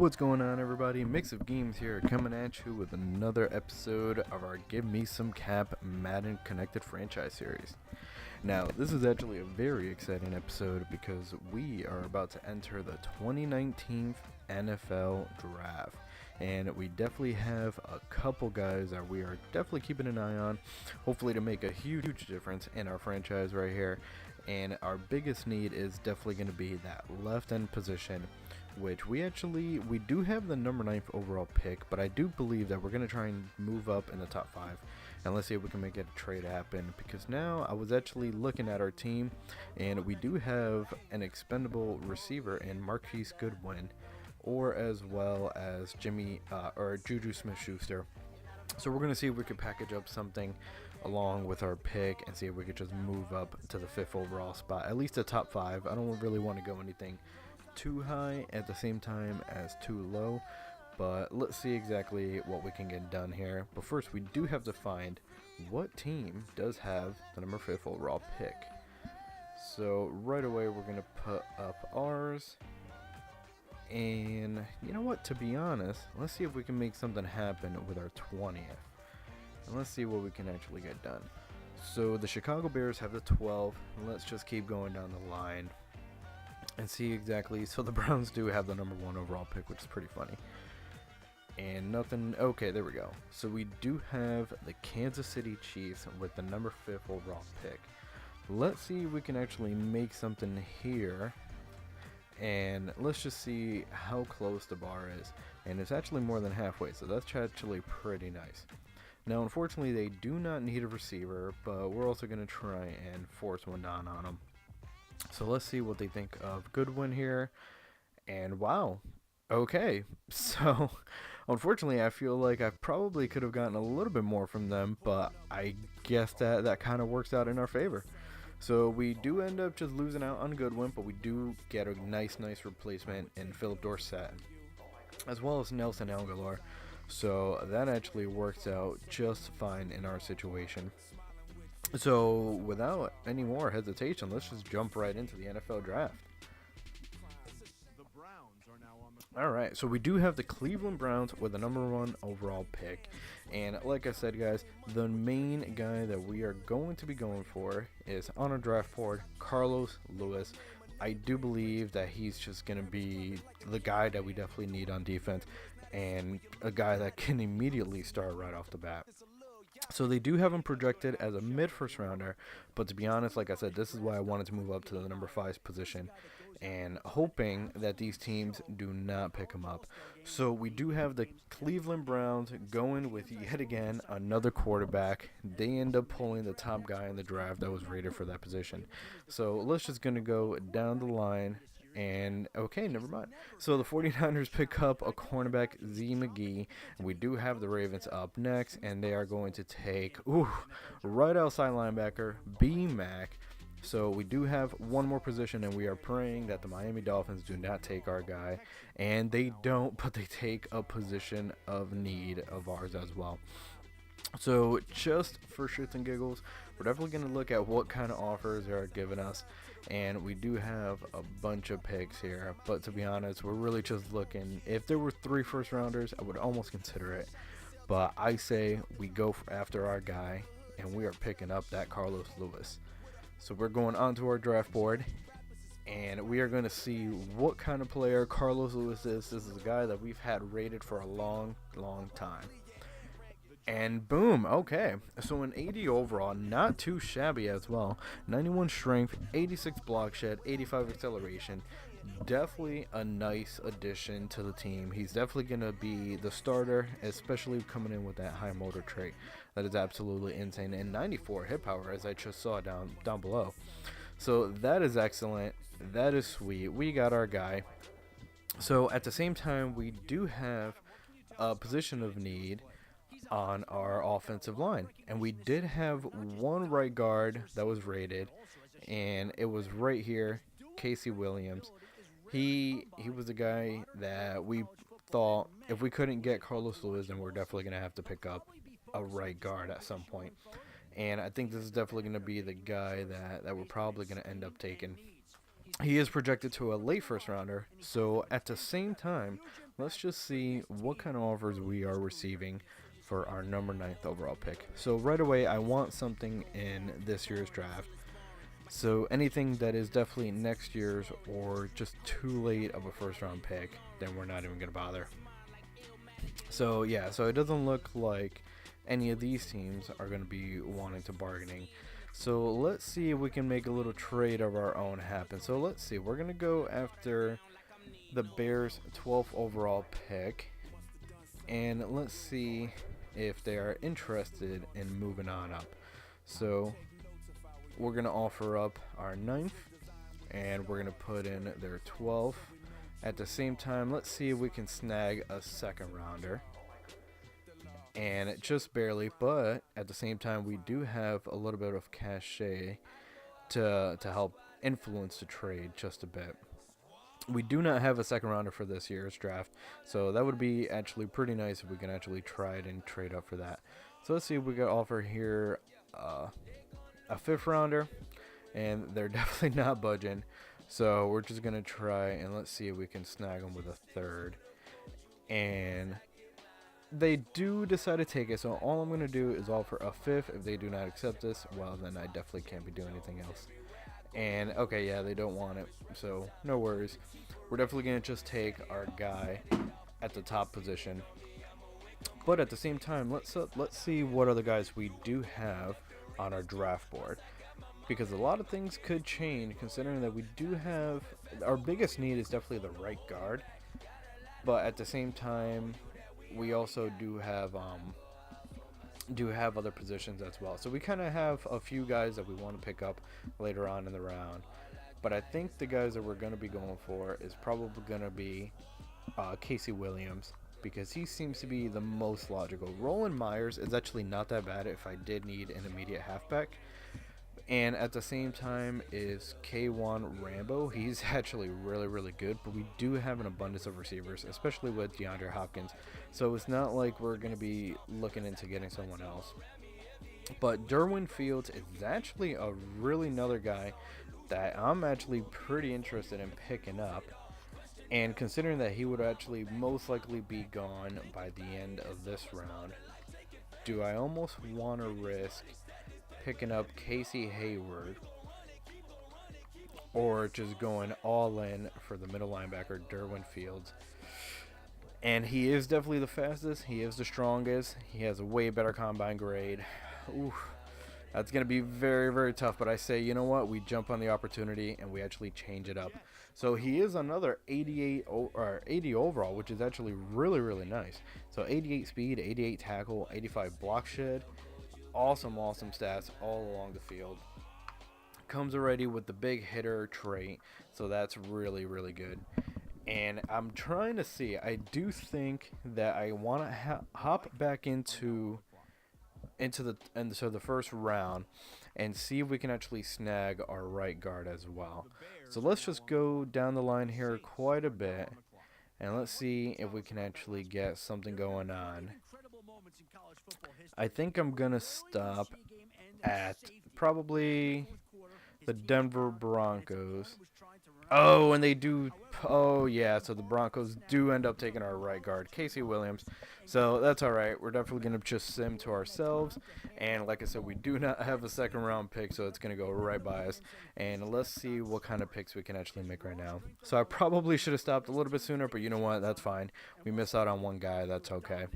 What's going on, everybody? Mix of Games here, coming at you with another episode of our Give Me Some Cap Madden Connected franchise series. Now, this is actually a very exciting episode because we are about to enter the 2019 NFL Draft. And we definitely have a couple guys that we are definitely keeping an eye on, hopefully to make a huge difference in our franchise right here. And our biggest need is definitely going to be that left end position, which we do have the number 9th overall pick, but I do believe that we're going to try and move up in the top 5, and let's see if we can make it a trade happen, because now I was actually looking at our team, and we do have an expendable receiver in Marquise Goodwin, or as well as Juju Smith-Schuster. So we're going to see if we could package up something along with our pick and see if we could just move up to the 5th overall spot, at least the top 5. I don't really want to go anything too high at the same time as too low, but let's see exactly what we can get done here. But first, we do have to find what team does have the number 5th overall pick. So right away, we're going to put up ours. And you know what, to be honest, let's see if we can make something happen with our 20th. And let's see what we can actually get done. So the Chicago Bears have the 12. Let's just keep going down the line and see exactly. So the Browns do have the number 1 overall pick, which is pretty funny. And nothing. Okay, there we go. So we do have the Kansas City Chiefs with the number 5th overall pick. Let's see if we can actually make something here. And let's just see how close the bar is. And it's actually more than halfway, so that's actually pretty nice. Now, unfortunately, they do not need a receiver, but we're also going to try and force one down on them. So let's see what they think of Goodwin here. And wow, okay. So unfortunately, I feel like I probably could have gotten a little bit more from them, but I guess that kind of works out in our favor. So we do end up just losing out on Goodwin, but we do get a nice replacement in Philip Dorsett, as well as Nelson Aguilar. So that actually works out just fine in our situation. So without any more hesitation, let's just jump right into the NFL Draft. Alright, so we do have the Cleveland Browns with the number 1 overall pick. And like I said, guys, the main guy that we are going to be going for is on our draft board, Carlos Lewis. I do believe that he's just going to be the guy that we definitely need on defense, and a guy that can immediately start right off the bat. So they do have him projected as a mid-first rounder, but to be honest, like I said, this is why I wanted to move up to the number 5 position, and hoping that these teams do not pick him up. So we do have the Cleveland Browns going with, yet again, another quarterback. They end up pulling the top guy in the draft that was rated for that position. So let's just going to go down the line. And okay, never mind. So the 49ers pick up a cornerback, Z McGee. We do have the Ravens up next, and they are going to take right outside linebacker, B Mac. So we do have one more position, and we are praying that the Miami Dolphins do not take our guy. And they don't, but they take a position of need of ours as well. So just for shits and giggles, we're definitely going to look at what kind of offers they are giving us. And we do have a bunch of picks here. But to be honest, we're really just looking. If there were 3 first rounders, I would almost consider it. But I say we go after our guy, and we are picking up that Carlos Lewis. So we're going onto our draft board, and we are going to see what kind of player Carlos Lewis is. This is a guy that we've had rated for a long time. And boom, okay. So an 80 overall, not too shabby as well. 91 strength, 86 block shed, 85 acceleration. Definitely a nice addition to the team. He's definitely going to be the starter, especially coming in with that high motor trait. That is absolutely insane. And 94 hit power, as I just saw down below. So that is excellent. That is sweet. We got our guy. So at the same time, we do have a position of need on our offensive line, and we did have one right guard that was rated, and it was right here, Casey Williams. He was a guy that we thought if we couldn't get Carlos Lewis, then we're definitely going to have to pick up a right guard at some point. And I think this is definitely going to be the guy that we're probably going to end up taking. he is projected to a late first rounder. So at the same time, let's just see what kind of offers we are receiving for our number 9th overall pick. So right away, I want something in this year's draft. So anything that is definitely next year's or just too late of a first round pick, then we're not even going to bother. So yeah, so it doesn't look like any of these teams are going to be wanting to bargaining. So let's see if we can make a little trade of our own happen. So let's see, we're going to go after the Bears' 12th overall pick. And let's see if they are interested in moving on up. So we're going to offer up our 9th, and we're going to put in their 12th. At the same time, let's see if we can snag a second rounder. And just barely, but at the same time, we do have a little bit of cachet to help influence the trade just a bit. We do not have a second rounder for this year's draft, so that would be actually pretty nice if we can actually try it and trade up for that. So let's see if we can offer here a 5th rounder, and they're definitely not budging. So we're just going to try, and let's see if we can snag them with a 3rd. And they do decide to take it, so all I'm going to do is offer a 5th. If they do not accept this, well, then I definitely can't be doing anything else. And, okay, yeah, they don't want it, so no worries. We're definitely going to just take our guy at the top position. But at the same time, let's see what other guys we do have on our draft board. Because a lot of things could change, considering that we do have... Our biggest need is definitely the right guard. But at the same time, we also do have other positions as well. So we kind of have a few guys that we want to pick up later on in the round. But I think the guys that we're going to be going for is probably going to be Casey Williams, because he seems to be the most logical. Roland Myers is actually not that bad if I did need an immediate halfback. And at the same time is K1 Rambo. He's actually really, really good, but we do have an abundance of receivers, especially with DeAndre Hopkins. So it's not like we're going to be looking into getting someone else. But Derwin Fields is actually a really another guy that I'm actually pretty interested in picking up. And considering that he would actually most likely be gone by the end of this round, do I almost want to risk picking up Casey Hayward, or just going all in for the middle linebacker Derwin Fields? And he is definitely the fastest, he is the strongest, he has a way better combine grade. Ooh, that's going to be very, very tough, but I say, you know what, we jump on the opportunity and we actually change it up. So he is another 80 overall, which is actually really, really nice. So 88 speed, 88 tackle, 85 block shed. Awesome stats all along the field. Comes already with the big hitter trait, so that's really, really good. And I'm trying to see, I do think that I want to hop back into the first round and see if we can actually snag our right guard as well. So let's just go down the line here quite a bit, and let's see if we can actually get something going on. I think I'm going to stop at probably the Denver Broncos. Oh, and they do... Oh, yeah, so the Broncos do end up taking our right guard, Casey Williams. So that's all right. We're definitely going to just sim to ourselves. And like I said, we do not have a second-round pick, so it's going to go right by us. And let's see what kind of picks we can actually make right now. So I probably should have stopped a little bit sooner, but you know what? That's fine. We miss out on one guy. That's okay.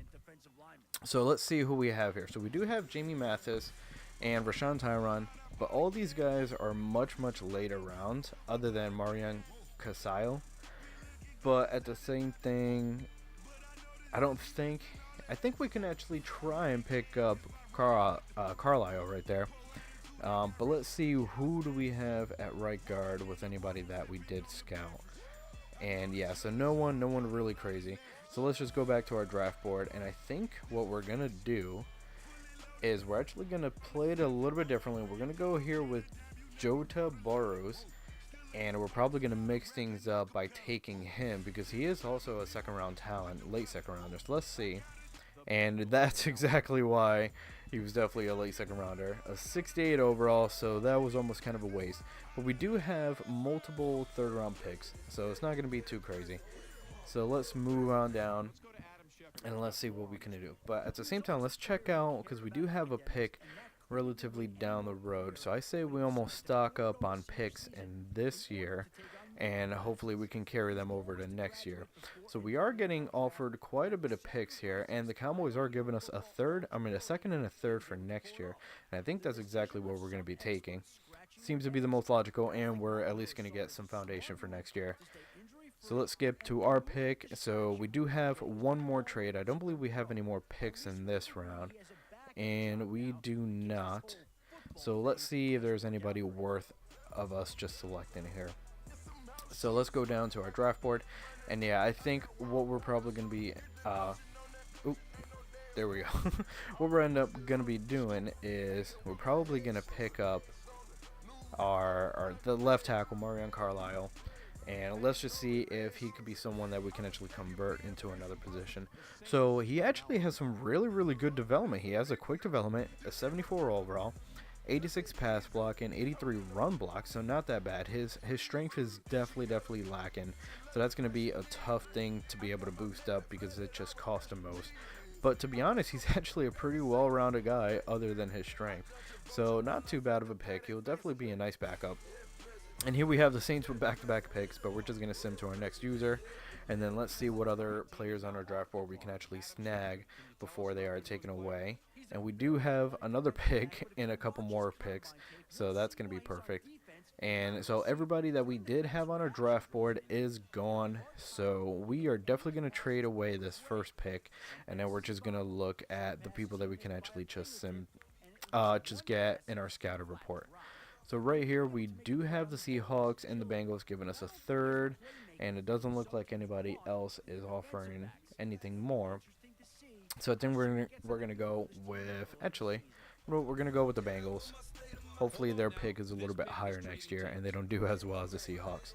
So let's see who we have here. So we do have Jamie Mathis and Rashawn Tyron, but all these guys are much, much later rounds, other than Marion Casayo. But at the same thing, I think we can actually try and pick up Carlisle right there. But let's see, who do we have at right guard with anybody that we did scout. And yeah, so no one really crazy. So let's just go back to our draft board, and I think what we're going to do is we're actually going to play it a little bit differently. We're going to go here with Jota Burrows, and we're probably going to mix things up by taking him, because he is also a second-round talent, late second-rounder. So let's see. And that's exactly why He was definitely a late second rounder. A 68 overall, so that was almost kind of a waste. But we do have multiple third round picks, so it's not going to be too crazy. So let's move on down and let's see what we can do. But at the same time, let's check out, because we do have a pick relatively down the road. So I say we almost stock up on picks in this year, and hopefully we can carry them over to next year. So we are getting offered quite a bit of picks here, and the Cowboys are giving us a second and a third for next year. And I think that's exactly what we're going to be taking. Seems to be the most logical, and we're at least going to get some foundation for next year. So let's skip to our pick. So we do have one more trade. I don't believe we have any more picks in this round, and we do not. So let's see if there's anybody worth of us just selecting here. So let's go down to our draft board, and yeah, I think what we're probably going to be there we go. What we're end up going to be doing is we're probably going to pick up the left tackle, Marion Carlisle, and let's just see if he could be someone that we can actually convert into another position. So he actually has some really good development. He has a quick development, a 74 overall, 86 pass block, and 83 run block, so not that bad. His strength is definitely lacking, so that's going to be a tough thing to be able to boost up because it just cost him most. But to be honest, he's actually a pretty well-rounded guy other than his strength, so not too bad of a pick. He'll definitely be a nice backup. And here we have the Saints with back-to-back picks, but we're just going to send to our next user. And then let's see what other players on our draft board we can actually snag before they are taken away. And we do have another pick and a couple more picks, so that's going to be perfect. And so everybody that we did have on our draft board is gone, so we are definitely going to trade away this first pick. And then we're just going to look at the people that we can actually just get in our scouter report. So right here we do have the Seahawks and the Bengals giving us a third, and it doesn't look like anybody else is offering anything more. So I think we're gonna go with we're gonna go with the Bengals. Hopefully their pick is a little bit higher next year and they don't do as well as the Seahawks.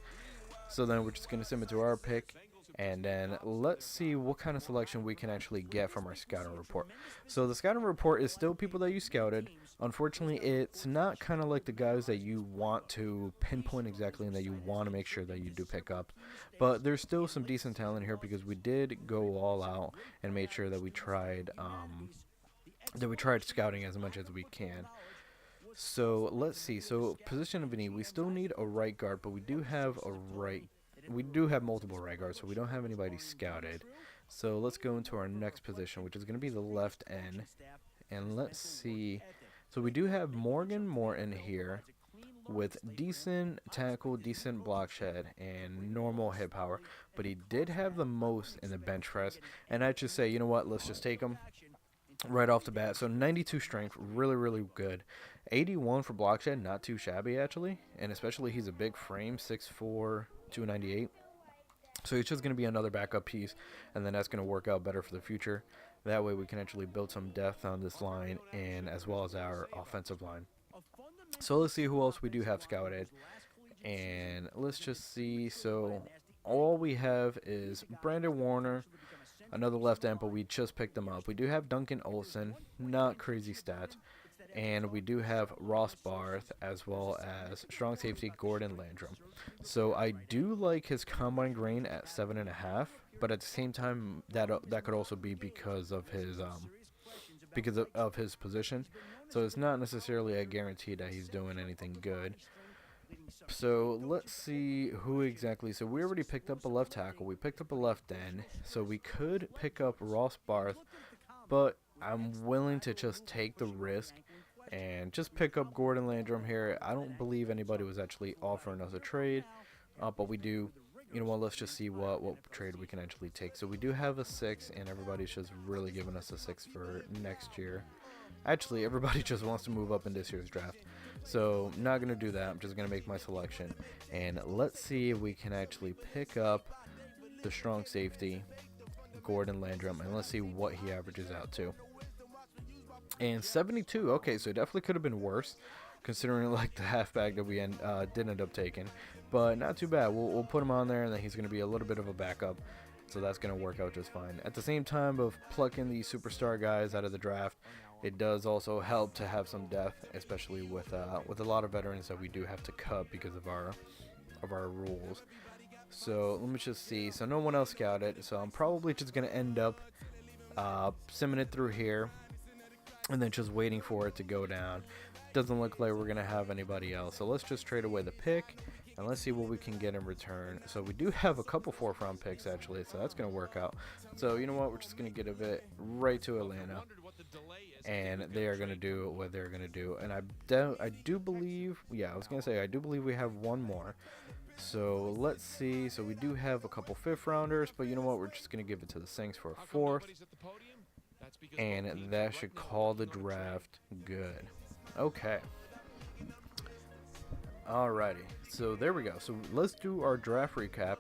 So then we're just gonna send it to our pick. And then let's see what kind of selection we can actually get from our scouting report. So the scouting report is still people that you scouted. Unfortunately, it's not kind of like the guys that you want to pinpoint exactly and that you want to make sure that you do pick up. But there's still some decent talent here because we did go all out and made sure that we tried scouting as much as we can. So let's see. So position of need, we still need a right guard, but we do have multiple right guards, so we don't have anybody scouted. So let's go into our next position, which is going to be the left end. And let's see. So we do have Morgan Morton here with decent tackle, decent block shed, and normal hit power. But he did have the most in the bench press. And I just say, you know what, let's just take him right off the bat. So 92 strength, really good. 81 for block shed, not too shabby actually. And especially he's a big frame, 6'4", 298. So it's just going to be another backup piece, and then that's going to work out better for the future. That way we can actually build some depth on this line and as well as our offensive line. So let's see who else we do have scouted. And let's just see. So all we have is Brandon Warner, another left end, but we just picked him up. We do have Duncan Olson, not crazy stats. And we do have Ross Barth as well as strong safety Gordon Landrum. So I do like his combine grain at 7.5, but at the same time that could also be because of his position. So it's not necessarily a guarantee that he's doing anything good. So let's see who exactly. So we already picked up a left tackle. We picked up a left end. So we could pick up Ross Barth, but I'm willing to just take the risk and just pick up Gordon Landrum here. I don't believe anybody was actually offering us a trade, but we do. You know what, let's just see what trade we can actually take. So we do have a 6, and everybody's just really giving us a 6 for next year. Actually, everybody just wants to move up in this year's draft. So I'm not going to do that. I'm just going to make my selection. And let's see if we can actually pick up the strong safety, Gordon Landrum, and let's see what he averages out to. And 72, okay, so it definitely could have been worse, considering like the halfback that we did end up taking. But not too bad. We'll put him on there, and then he's going to be a little bit of a backup. So that's going to work out just fine. At the same time of plucking these superstar guys out of the draft, it does also help to have some depth, especially with a lot of veterans that we do have to cut because of our rules. So let me just see. So no one else scouted. So I'm probably just gonna end up simming it through here, and then just waiting for it to go down. Doesn't look like we're gonna have anybody else. So let's just trade away the pick, and let's see what we can get in return. So we do have a couple 4th-round picks actually, so that's gonna work out. So you know what? We're just gonna give it right to Atlanta, and they are gonna do what they're gonna do. And I do believe, yeah, I was gonna say I do believe we have one more. So let's see. So we do have a couple 5th-rounders, but you know what? We're just gonna give it to the Saints for a 4th, and that should call the draft good. Okay. Alrighty. So there we go. So let's do our draft recap,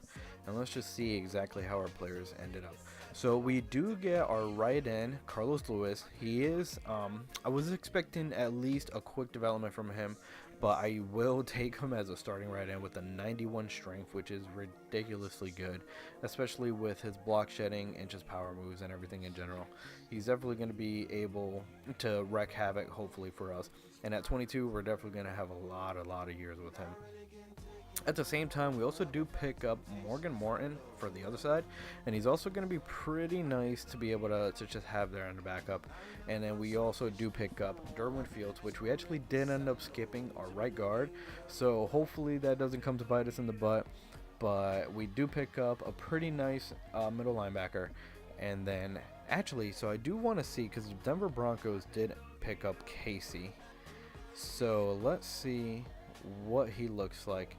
and let's just see exactly how our players ended up. So we do get our right end, Carlos Lewis. He is, I was expecting at least a quick development from him, but I will take him as a starting right end with a 91 strength, which is ridiculously good, especially with his block shedding and just power moves and everything in general. He's definitely going to be able to wreak havoc, hopefully, for us. And at 22, we're definitely going to have a lot of years with him. At the same time, we also do pick up Morgan Morton for the other side, and he's also going to be pretty nice to be able to just have there in the backup. And then we also do pick up Derwin Fields, which we actually did end up skipping our right guard, so hopefully that doesn't come to bite us in the butt. But we do pick up a pretty nice middle linebacker. And then actually, so I do want to see, because the Denver Broncos did pick up Casey, so let's see what he looks like.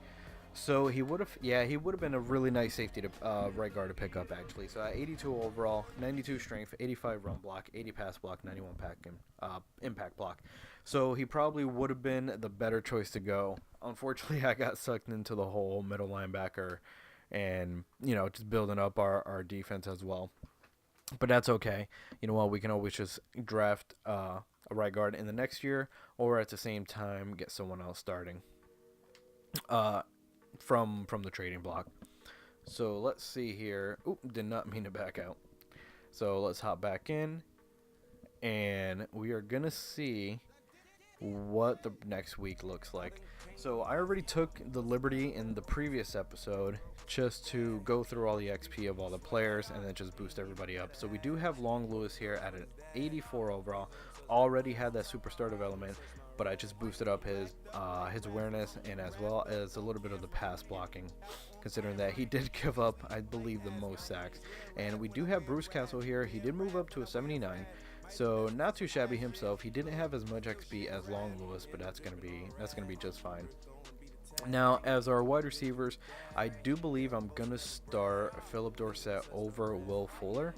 So he would have been a really nice safety to right guard to pick up actually. So at 82 overall, 92 strength, 85 run block, 80 pass block, 91 impact block. So he probably would have been the better choice to go. Unfortunately, I got sucked into the whole middle linebacker, and just building up our defense as well. But that's okay. You know what? We can always just draft a right guard in the next year, or at the same time get someone else starting. From the trading block. So let's see here. Oop, did not mean to back out. So let's hop back in, and we are gonna see what the next week looks like. So I already took the liberty in the previous episode just to go through all the XP of all the players and then just boost everybody up. So we do have Long Lewis here at an 84 overall. Already had that superstar development, but I just boosted up his awareness and as well as a little bit of the pass blocking, considering that he did give up, I believe, the most sacks. And we do have Bruce Castle here. He did move up to a 79, so not too shabby himself. He didn't have as much XP as Long Lewis, but that's gonna be just fine. Now, as our wide receivers, I do believe I'm gonna start Philip Dorsett over Will Fuller.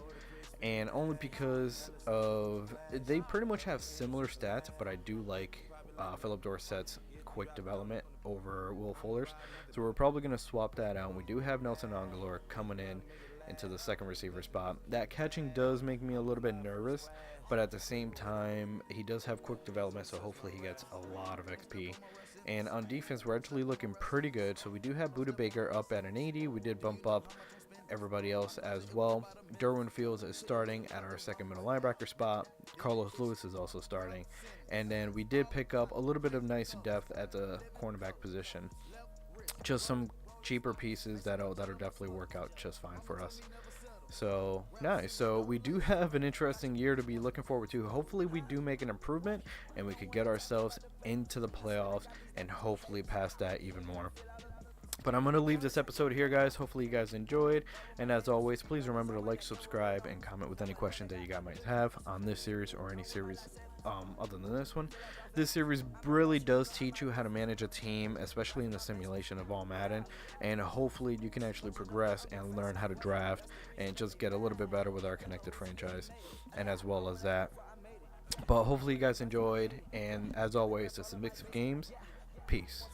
And only because of they pretty much have similar stats, but I do like Philip Dorsett's quick development over Will Fuller's. So we're probably going to swap that out. We do have Nelson Aguilar coming into the second receiver spot. That catching does make me a little bit nervous, but at the same time, he does have quick development, so hopefully he gets a lot of XP. And on defense, we're actually looking pretty good. So we do have Budda Baker up at an 80. We did bump up everybody else as well. Derwin Fields is starting at our second middle linebacker spot. Carlos Lewis is also starting. And then we did pick up a little bit of nice depth at the cornerback position. Just some cheaper pieces that'll definitely work out just fine for us. So nice. So we do have an interesting year to be looking forward to. Hopefully we do make an improvement and we could get ourselves into the playoffs and hopefully past that even more. But I'm going to leave this episode here, guys. Hopefully you guys enjoyed. And as always, please remember to like, subscribe, and comment with any questions that you guys might have on this series or any series other than this one. This series really does teach you how to manage a team, especially in the simulation of all Madden. And hopefully you can actually progress and learn how to draft and just get a little bit better with our connected franchise. And as well as that. But hopefully you guys enjoyed. And as always, it's a mix of games. Peace.